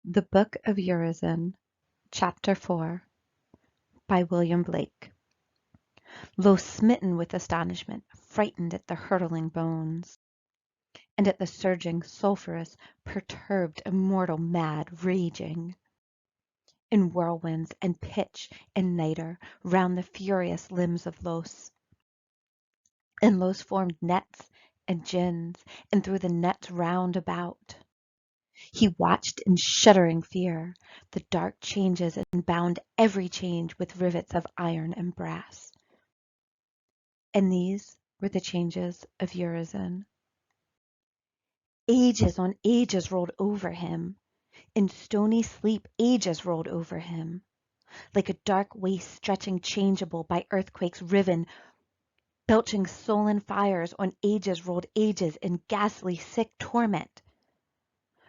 The Book of Urizen, Chapter 4 by William Blake. Lo, smitten with astonishment, frightened at the hurtling bones, and at the surging, sulphurous, perturbed, immortal, mad, raging, in whirlwinds and pitch and nitre round the furious limbs of Los. And Los formed nets and gins, and threw the nets round about. He watched in shuddering fear the dark changes and bound every change with rivets of iron and brass. And these were the changes of Urizen. Ages on ages rolled over him. In stony sleep ages rolled over him. Like a dark waste stretching changeable by earthquakes riven, belching sullen fires on ages rolled ages in ghastly sick torment.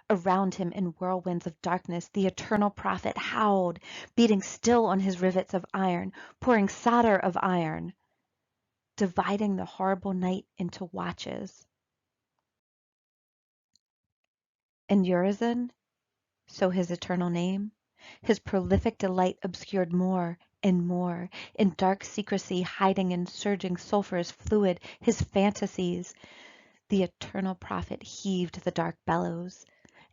Around him in whirlwinds of darkness the eternal prophet howled, beating still on his rivets of iron, pouring solder of iron, dividing the horrible night into watches. And Urizen, so his eternal name, his prolific delight obscured more and more, in dark secrecy hiding in surging sulphurous fluid his fantasies, the eternal prophet heaved the dark bellows,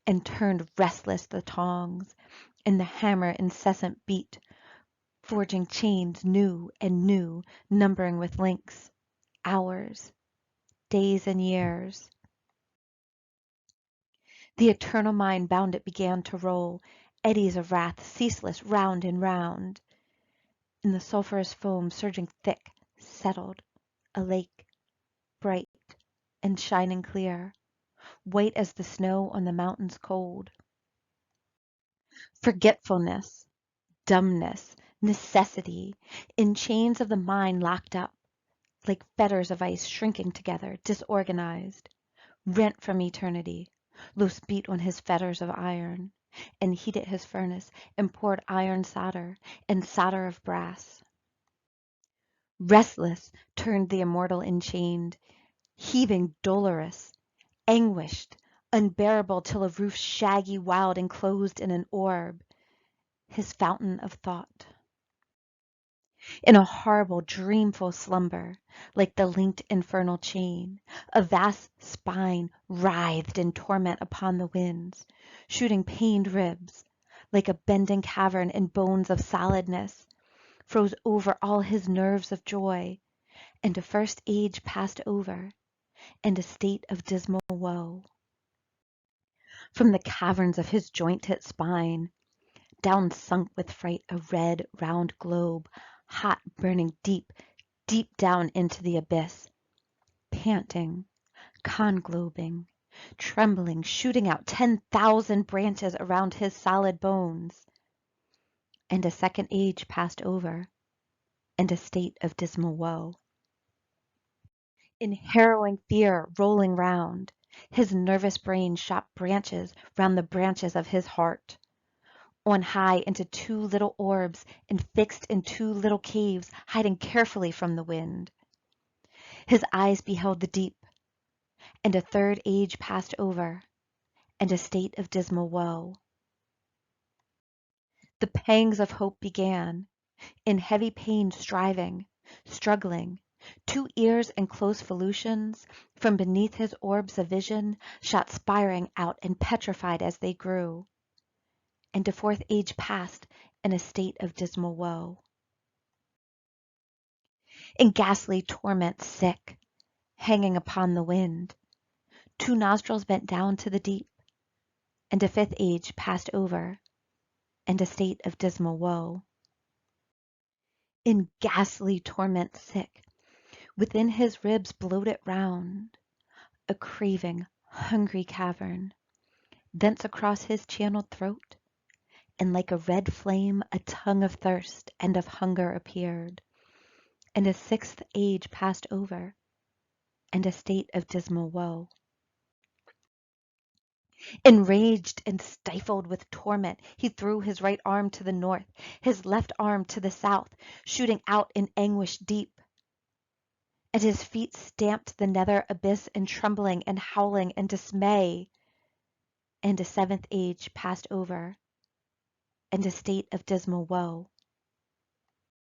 and turned restless the tongs, and the hammer incessant beat, forging chains new and new, numbering with links, hours, days and years. The eternal mind bound it began to roll, eddies of wrath ceaseless round and round. And the sulphurous foam surging thick, settled, a lake, bright and shining clear, white as the snow on the mountains cold. Forgetfulness, dumbness, necessity, in chains of the mind locked up, like fetters of ice shrinking together, disorganized, rent from eternity. Los beat on his fetters of iron, and heated his furnace, and poured iron solder, and solder of brass. Restless turned the immortal enchained, heaving dolorous, anguished, unbearable till a roof shaggy wild enclosed in an orb, his fountain of thought. In a horrible, dreamful slumber, like the linked infernal chain, a vast spine writhed in torment upon the winds, shooting pained ribs, like a bending cavern in bones of solidness, froze over all his nerves of joy, and a first age passed over, and a state of dismal woe. From the caverns of his jointed spine, down sunk with fright a red, round globe, hot, burning deep, deep down into the abyss, panting, conglobing, trembling, shooting out 10,000 branches around his solid bones. And a second age passed over, and a state of dismal woe. In harrowing fear rolling round, his nervous brain shot branches round the branches of his heart, on high into two little orbs and fixed in two little caves, hiding carefully from the wind. His eyes beheld the deep, and a third age passed over, and a state of dismal woe. The pangs of hope began, in heavy pain striving, struggling. Two ears and close volutions, from beneath his orbs of vision, shot spiring out and petrified as they grew. And a fourth age passed in a state of dismal woe. In ghastly torment sick, hanging upon the wind, two nostrils bent down to the deep, and a fifth age passed over, and a state of dismal woe. In ghastly torment sick, within his ribs bloated round, a craving, hungry cavern, thence across his channeled throat, and like a red flame a tongue of thirst and of hunger appeared, and a sixth age passed over, and a state of dismal woe. Enraged and stifled with torment, he threw his right arm to the north, his left arm to the south, shooting out in anguish deep. And his feet stamped the nether abyss in trembling and howling and dismay. and a seventh age passed over, and a state of dismal woe.